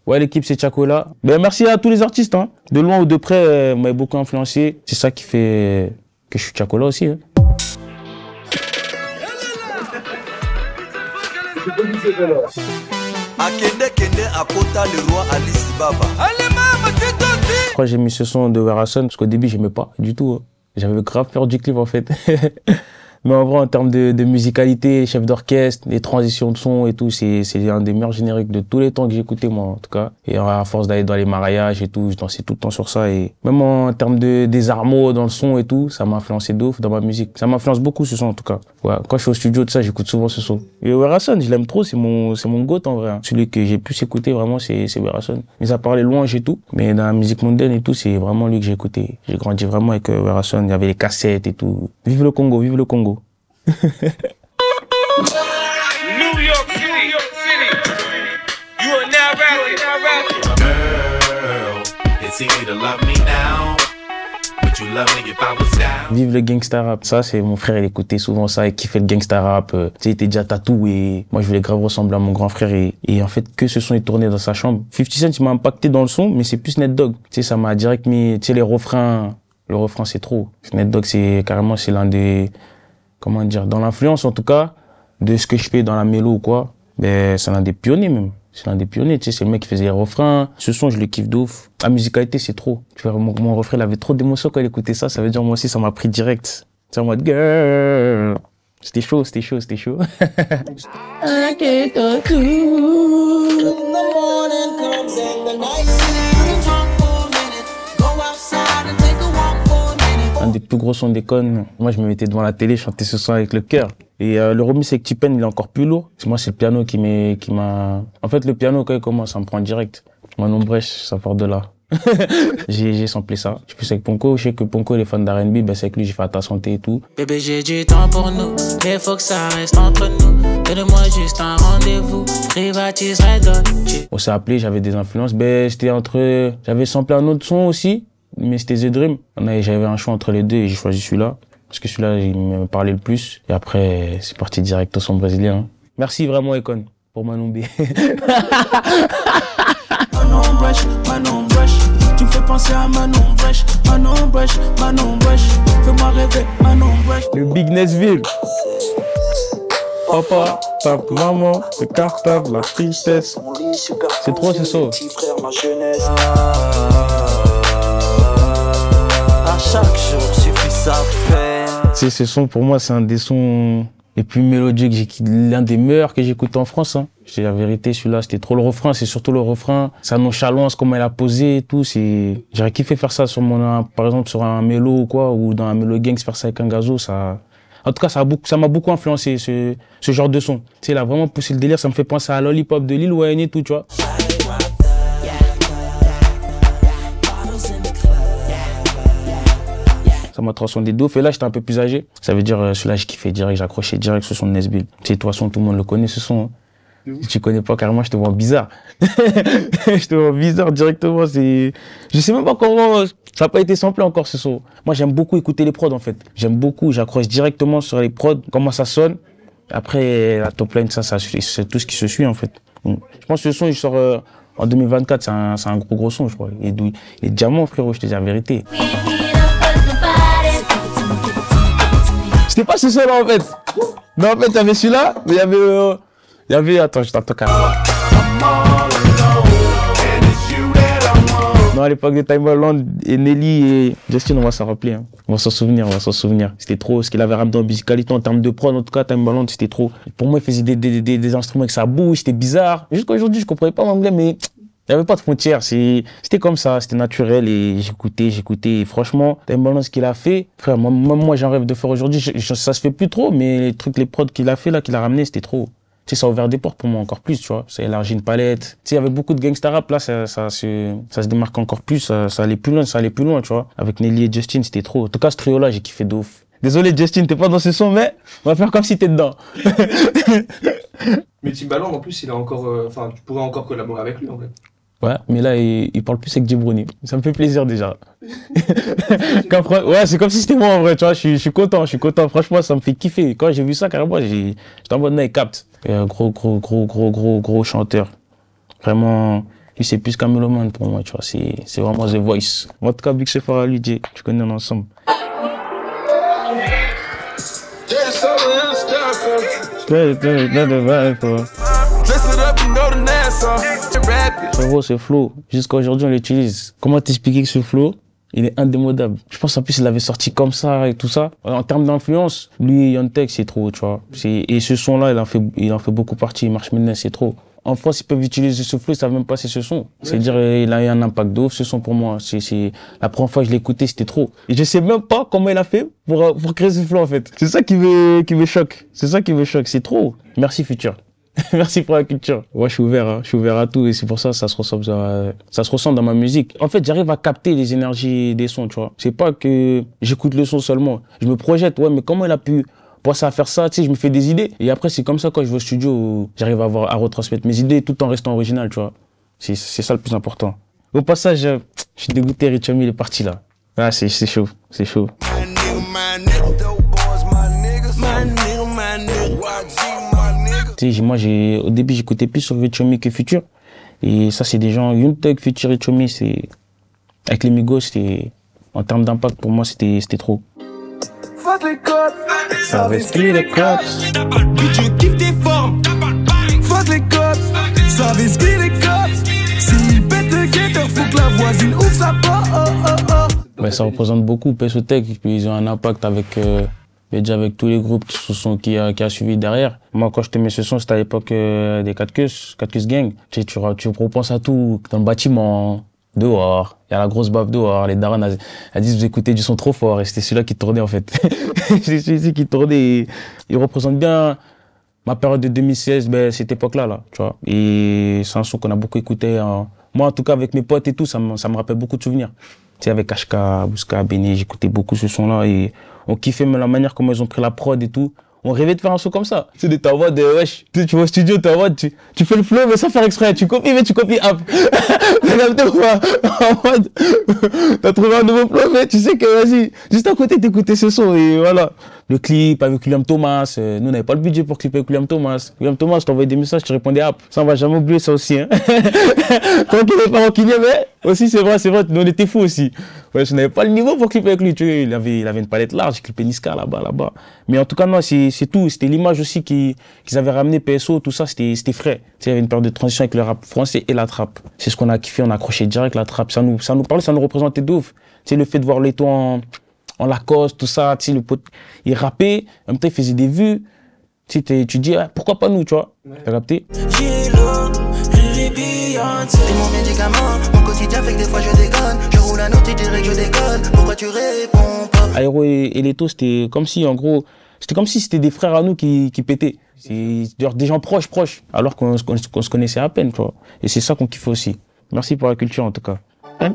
Ouais, l'équipe, c'est Chacola. Ben, merci à tous les artistes, hein. De loin ou de près, m'avez beaucoup influencé. C'est ça qui fait que je suis Chacola aussi, hein. Je crois que j'ai mis ce son de Werason parce qu'au début, j'aimais pas du tout, hein. J'avais grave peur du clip, en fait. Mais en vrai, en termes de musicalité, chef d'orchestre, les transitions de son et tout, c'est un des meilleurs génériques de tous les temps que j'ai écouté, moi, en tout cas. Et à force d'aller dans les mariages et tout, je dansais tout le temps sur ça. Et même en termes des armos dans le son et tout, ça m'a influencé de ouf dans ma musique. Ça m'influence beaucoup, ce son, en tout cas. Ouais, quand je suis au studio, tout ça, j'écoute souvent ce son. Et Werason, je l'aime trop, c'est mon goat, en vrai, hein. Celui que j'ai pu écouter, vraiment, c'est Werason. Mais ça parlait louange et tout. Mais dans la musique mondaine et tout, c'est vraiment lui que j'ai écouté. J'ai grandi vraiment avec Werason. Il y avait les cassettes et tout. Vive le Congo, vive le Congo. New York City. You are now rapping. Girl, it's easy to love me now. Would you love me if I was down? Vive le gangsta rap. Ça, c'est mon frère, il écoutait souvent ça, il kiffait le gangsta rap. Tu sais, il était déjà tatoué. Moi, je voulais grave ressembler à mon grand frère et en fait, que ce son est tourné dans sa chambre. 50 Cent, il m'a impacté dans le son, mais c'est plus Ned Dogg. Tu sais, ça m'a direct mis, tu sais, les refrains. Le refrain, c'est trop. Ned Dogg, c'est l'un des, comment dire, dans l'influence en tout cas, de ce que je fais dans la mélo ou quoi, ben, c'est l'un des pionniers même. C'est l'un des pionniers, tu sais, c'est le mec qui faisait les refrains. Ce son, je le kiffe de ouf. La musicalité, c'est trop. Tu vois, mon refrain, il avait trop d'émotions quand il écoutait ça. Ça veut dire, moi aussi, ça m'a pris direct. C'est en mode, girl. C'était chaud, c'était chaud, c'était chaud. Un des plus gros sons d'Akon. Moi, je me mettais devant la télé, je chantais ce son avec le cœur. Et le remix avec T-Pain, il est encore plus lourd. Moi, c'est le piano qui m'a... En fait, le piano, quand il commence, ça me prend direct. Manon Brèche, ça part de là. J'ai samplé ça. Je suis plus avec Ponko. Je sais que Ponko, il est fan d'R&B. Ben, c'est avec lui, j'ai fait à ta santé et tout. Bébé, j'ai du temps pour nous, mais faut que ça reste entre nous. Donne-moi juste un rendez-vous, privatiserai d'autres. On s'est appelé, j'avais des influences. Ben, c'était entre... J'avais samplé un autre son aussi, mais c'était The Dream. J'avais un choix entre les deux et j'ai choisi celui-là. Parce que celui-là, il me parlait le plus. Et après, c'est parti direct au son brésilien. Merci vraiment, Akon, pour Manon B. Manon Brèche, tu me fais penser à Manon Brèche. Manon Brèche, fais-moi rêver, Manon Brèche. Le Big Nesville. Papa, tape, maman, le cartable, la tristesse. C'est trop, c'est ça. À chaque jour, suffit sa peine. C'est ce son, pour moi, c'est un des sons les plus mélodiques, l'un des meilleurs que j'écoute en France, hein. Je dis la vérité, celui-là, c'était trop le refrain, c'est surtout le refrain, sa nonchalance, comment elle a posé et tout, j'aurais kiffé faire ça par exemple, sur un mélo ou quoi, ou dans un mélo gangs, faire ça avec un gazo, ça, en tout cas, ça m'a beaucoup influencé, ce genre de son. Tu sais, il a vraiment poussé le délire, ça me fait penser à Lollipop de Lil Wayne et tout, tu vois. Ça m'a transcendé de ouf. Et là, j'étais un peu plus âgé. Ça veut dire, celui-là, je kiffais direct, j'accrochais direct ce son de Nesbill. Tu sais, de toute façon, tout le monde le connaît, ce son, hein. Si tu connais pas carrément, je te vois bizarre. Je te vois bizarre directement. Je sais même pas comment, ça n'a pas été samplé encore, ce son. Moi, j'aime beaucoup écouter les prods, en fait. J'aime beaucoup, j'accroche directement sur les prods, comment ça sonne. Après, la top line, c'est tout ce qui se suit, en fait. Je pense que ce son, il sort en 2024, c'est un gros son, je crois. Il est diamant, frérot, je te dis la vérité. C'était pas ce son-là, en fait. Non, en fait, il y avait celui-là, mais il y avait, attends, je t'entends carrément. Non, à l'époque de Timbaland et Nelly et Justin, on va s'en rappeler, hein. On va s'en souvenir. C'était trop, ce qu'il avait ramené en musicalité, en termes de prod, en tout cas, Timbaland, c'était trop. Pour moi, il faisait des instruments avec sa bouche, c'était bizarre. Jusqu'à aujourd'hui, je comprenais pas l'anglais, mais il n'y avait pas de frontières, c'était comme ça, c'était naturel et j'écoutais. Et franchement, Timbaland, ce qu'il a fait, frère, moi j'en rêve de faire aujourd'hui. Ça se fait plus trop, mais les prods qu'il a fait là, qu'il a ramené, c'était trop. Tu sais, ça a ouvert des portes pour moi encore plus, tu vois. Ça a élargi une palette. Tu sais, il y avait beaucoup de gangsta rap, là, ça se démarque encore plus, ça allait plus loin, tu vois. Avec Nelly et Justin, c'était trop. En tout cas, ce trio-là, j'ai kiffé de ouf. Désolé, Justin, t'es pas dans ce son, mais on va faire comme si t'es dedans. Mais Timbaland, en plus, il a encore, tu pourrais encore collaborer avec lui, en fait. Ouais, mais là, il parle plus avec Djibroni. Ça me fait plaisir, déjà. Ouais, c'est comme si c'était moi, en vrai, tu vois. Je suis content. Franchement, ça me fait kiffer. Quand j'ai vu ça, carrément, j'étais en mode, il capte. Et gros chanteur. Vraiment, Lui, c'est plus qu'un mélomane pour moi, tu vois. C'est vraiment The Voice. En tout cas, big c'est fort à lui, Jay. Tu connais l'ensemble. Frérot, ce flow, jusqu'à aujourd'hui, on l'utilise. Comment t'expliquer que ce flow, il est indémodable. Je pense en plus il avait sorti comme ça et tout ça. En termes d'influence, lui, Young Thug, c'est trop, tu vois. Et ce son-là, il en fait beaucoup partie. March Madness, c'est trop. En France, ils peuvent utiliser ce flow, ils savent même pas c'est ce son. C'est-à-dire, il a eu un impact de ouf, ce son pour moi. C'est la première fois que je l'ai écouté, c'était trop. Et je sais même pas comment il a fait pour créer ce flow, en fait. C'est ça qui me choque. C'est ça qui me choque. C'est trop. Merci, Futur. Merci pour la culture. Ouais, je suis ouvert, hein. Je suis ouvert à tout et c'est pour ça, ça se ressent dans ma musique. En fait, j'arrive à capter les énergies des sons, tu vois. C'est pas que j'écoute le son seulement. Je me projette, ouais, mais comment il a pu penser à faire ça, tu sais, je me fais des idées. Et après, c'est comme ça, quand je vais au studio, j'arrive à retransmettre mes idées tout en restant original, tu vois. C'est ça le plus important. Au passage, je suis dégoûté, Rich Homie, il est parti là. Ah, c'est chaud, c'est chaud. Tu sais, moi, au début, j'écoutais plus sur Rich Homie que Future. Et ça, c'est des gens, Young Thug, Future, Rich Homie, c'est, avec les Migos, en termes d'impact, pour moi, c'était trop. Fuck les codes, Ça va skier les cops. tu kiffes tes formes. Fuck les codes, ça va skier les cops. S'il pète le guetteur, faut que la voisine ouvre sa porte. Ben, ça représente beaucoup, Pesotech, puis ils ont un impact avec, déjà avec tous les groupes qui a suivi derrière. Moi, quand je te mets ce son, c'était à l'époque des 4 Gang. Tu repenses à tout, dans le bâtiment, dehors, il y a la grosse baffe dehors, les darons, elles disent vous écoutez du son trop fort, et c'était celui-là qui tournait en fait. C'est celui-ci qui tournait, il représente bien ma période de 2016, ben, cette époque-là, là, tu vois. Et c'est un son qu'on a beaucoup écouté. Moi, en tout cas, avec mes potes et tout, ça me rappelle beaucoup de souvenirs. Tu sais, avec HK, Bouska, Béni, j'écoutais beaucoup ce son-là et on kiffait même la manière comment ils ont pris la prod et tout. On rêvait de faire un son comme ça. Tu sais, t'es en mode, wesh, tu vas au studio, t'es en mode, tu fais le flow, mais sans faire exprès. Tu copies, mais tu copies, hop. T'as capté ou pas? En mode, t'as trouvé un nouveau flow, mais tu sais que, vas-y, juste à côté, t'écoutais ce son, et voilà. Le clip avec William Thomas, nous, on n'avait pas le budget pour clipper avec William Thomas. William Thomas, je t'envoyais des messages, tu répondais, hop. Ça, on va jamais oublier ça aussi, hein. Tant qu'il n'est pas rancunier, mais aussi, c'est vrai, nous, on était fous aussi. Ouais, je n'avais pas le niveau pour clipper avec lui, tu vois, il avait une palette large, il clippait Niska là-bas. Mais en tout cas, non, c'est tout, c'était l'image aussi qu'ils avaient ramené, PSO, tout ça, c'était frais. Tu sais, il y avait une période de transition avec le rap français et la trappe. C'est ce qu'on a kiffé, on a accroché direct la trappe, ça nous parlait, ça nous représentait de ouf. Tu sais, le fait de voir les tons en Lacoste, tout ça, tu sais, le pote, il rappait, en même temps, il faisait des vues. Tu sais, tu dis, ah, pourquoi pas nous, tu vois, t'as capté? C'est mon médicament, mon quotidien fait que des fois je déconne. Je roule un autre, tu dirais que je déconne. Pourquoi tu réponds pas? Aéro et Leto, c'était comme si, en gros, c'était des frères à nous qui pétaient. C'est des gens proches, alors qu'on se connaissait à peine, tu vois. Et c'est ça qu'on kiffe aussi. Merci pour la culture, en tout cas. My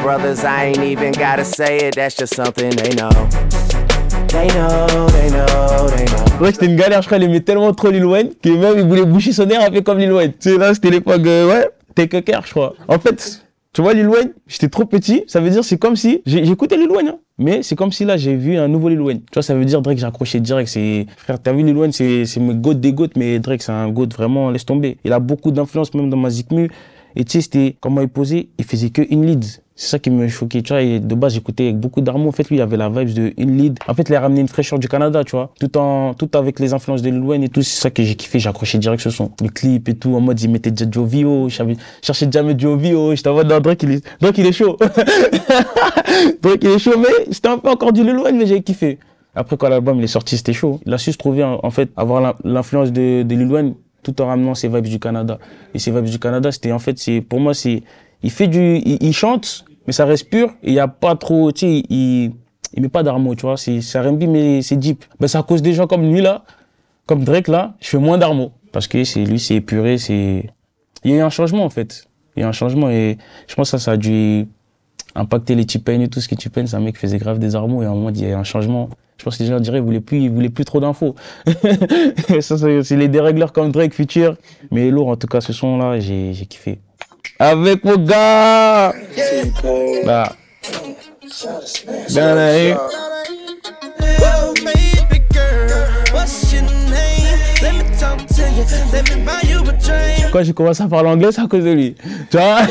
brothers, I ain't even gotta say it, that's just something they know. They know. Ouais, c'était une galère, je crois, il aimait tellement trop Lil Wayne que même il voulait boucher son air un peu comme Lil Wayne. Tu sais, là, c'était l'époque, ouais, Take Care, je crois. En fait, tu vois, Lil Wayne, j'étais trop petit, ça veut dire c'est comme si, j'écoutais Lil Wayne, hein, mais c'est comme si là j'ai vu un nouveau Lil Wayne. Tu vois, ça veut dire Drake, j'ai accroché direct, frère, t'as vu Lil Wayne, c'est mes goats des goats, mais Drake c'est un goat vraiment, laisse tomber. Il a beaucoup d'influence même dans ma Zikmu, et tu sais, c'était, comment il posait, il faisait que une lead. C'est ça qui me choquait, tu vois, et de base j'écoutais avec beaucoup d'armes, en fait lui il avait la vibe de une lead. En fait il a ramené une fraîcheur du Canada, tu vois, tout avec les influences de Lil Wayne et tout, c'est ça que j'ai kiffé, j'ai accroché direct ce son. Le clip et tout, en mode il mettait déjà du OVO, cherchais jamais du OVO, j'étais en mode non, Drake il est chaud. Drake il est chaud, mais c'était un peu encore du Lil Wayne, mais j'ai kiffé. Après quand l'album il est sorti, c'était chaud. Il a su se trouver, en fait, avoir l'influence de Lil Wayne tout en ramenant ses vibes du Canada. Et ces vibes du Canada, c'était en fait, pour moi, il chante, mais ça reste pur, et il n'y a pas trop, tu sais, il met pas d'armo, tu vois, c'est R&B, mais c'est deep. Ben, c'est à cause des gens comme lui, là, comme Drake, là, je fais moins d'armo. Parce que lui, c'est épuré, il y a eu un changement, en fait. Il y a eu un changement, et je pense que ça a dû impacter les T-Pain et tout, ce que T-Pain, c'est un mec qui faisait grave des armos, et à un moment, il y a eu un changement. Je pense que les gens diraient, ils voulaient plus trop d'infos. Ça, c'est les dérégleurs comme Drake, Future. Mais lourd, en tout cas, ce son-là, j'ai kiffé. Avec mon gars. Là. Oh, baby girl, what's your name? Let me talk to you, let me buy you a drink. Quand j'ai commencé à parler anglais, c'est à cause de lui. Tu vois,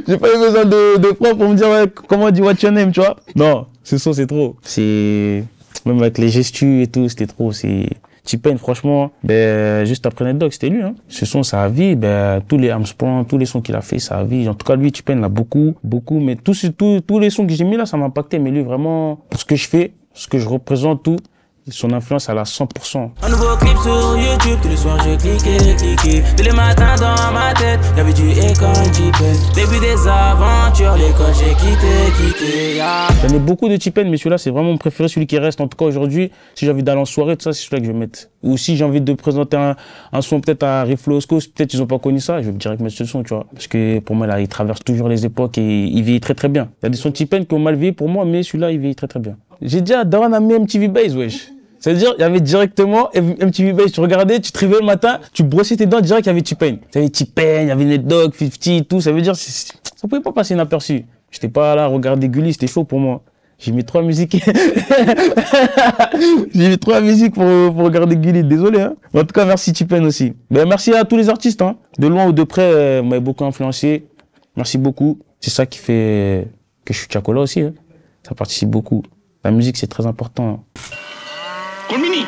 j'ai pas eu besoin de prof pour me dire ouais, comment on dit what's your name, tu vois. Non, ce son, c'est trop. C'est même avec les gestus et tout, c'était trop. C'est T-Pain, franchement, ben, juste après Nate Dogg, c'était lui. Hein. Ce son, ça a vie. Ben, tous les Armstrong, tous les sons qu'il a fait, ça a vie. En tout cas, lui, T-Pain, l'a beaucoup. Mais tous les sons que j'ai mis là, ça m'a impacté. Mais lui, vraiment, pour ce que je fais, ce que je représente, tout, son influence, elle a 100%. Un nouveau clip sur YouTube, tous les soirs je cliquais. Tous les matins dans ma tête, y'avait du Akon, T-Pain. Début des aventures, l'école j'ai quitté. Yeah. J'en ai beaucoup de T-Pain, mais celui-là, c'est vraiment mon préféré, celui qui reste. En tout cas, aujourd'hui, si j'ai envie d'aller en soirée, tout ça, c'est celui-là que je vais mettre. Ou si j'ai envie de présenter un son peut-être à Reflosco, peut-être ils ont pas connu ça, je vais direct mettre ce son, tu vois. Parce que pour moi, là, il traverse toujours les époques et il vieillit très très bien. Il y a des sons T-Pain qui ont mal vieilli pour moi, mais celui-là, il vieillit très très bien. J'ai dit à Daron a mis MTV Base, wesh. C'est-à-dire, il y avait directement MTV Base. Tu regardais, tu te réveillais le matin, tu brossais tes dents, direct, il y avait T-Pain. Il y avait T-Pain, il y avait Nate Dogg, 50, tout. Ça veut dire, ça pouvait pas passer inaperçu. J'étais pas là à regarder Gulli, c'était chaud pour moi. J'ai mis 3 musiques. J'ai mis 3 musiques pour regarder Gulli. Désolé, hein. En tout cas, merci T-Pain aussi. Ben, merci à tous les artistes, hein. De loin ou de près, m'avez beaucoup influencé. Merci beaucoup. C'est ça qui fait que je suis Tchakola aussi, hein. Ça participe beaucoup. La musique, c'est très important. Hein. Colmini.